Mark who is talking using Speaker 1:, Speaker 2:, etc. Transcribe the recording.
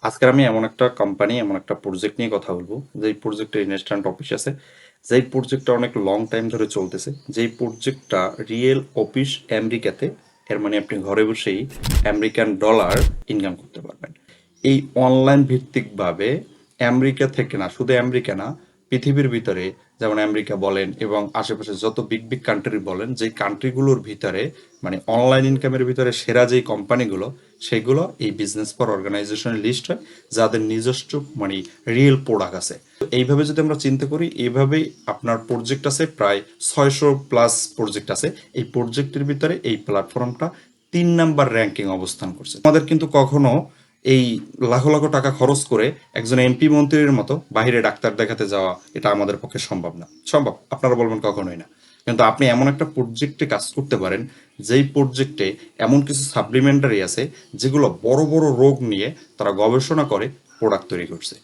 Speaker 1: আজকে আমি এমন একটা কোম্পানি, এমন একটা প্রজেক্ট নিয়ে কথা বলবো, যেই প্রজেক্টের ইনস্ট্যান্ট অফিস আছে, যেই প্রজেক্টটা অনেক লং টাইম ধরে চলতেছে, যেই প্রজেক্টটা রিয়েল অফিস আমেরিকাতে। এর মানে আপনি ঘরে বসেই আমেরিকান ডলার ইনকাম করতে পারবেন। এই অনলাইন ভিত্তিকভাবে আমেরিকা থেকে না, শুধু আমেরিকা না, পৃথিবীর ভিতরে যেমন আমেরিকা বলেন এবং আশেপাশে যত বিগ বিগ কান্ট্রি বলেন, যেই কান্ট্রিগুলোর ভিতরে মানে অনলাইন ইনকামের ভিতরে সেরা যেই কোম্পানিগুলো, সেগুলো এই বিজনেস ফর অর্গানাইজেশনের লিস্ট হয়, যাদের নিজস্ব মানে রিয়েল প্রোডাক্ট আছে। তো এইভাবে যদি আমরা চিন্তা করি, এইভাবেই আপনার প্রজেক্ট আছে প্রায় 600+ প্রজেক্ট আছে। এই প্রজেক্টের ভিতরে এই প্ল্যাটফর্মটা 3 নাম্বার র্যাঙ্কিং অবস্থান করছে। আমাদের কিন্তু কখনো এই লাখো লাখো টাকা খরচ করে একজন এমপি মন্ত্রীর মতো বাইরে ডাক্তার দেখাতে যাওয়া, এটা আমাদের পক্ষে সম্ভব না। সম্ভব? আপনারা বলবেন কখনোই না। কিন্তু আপনি এমন একটা প্রজেক্টে কাজ করতে পারেন, যেই প্রজেক্টে এমন কিছু সাপ্লিমেন্টারি আছে যেগুলো বড় বড় রোগ নিয়ে তারা গবেষণা করে প্রোডাক্ট তৈরি করছে।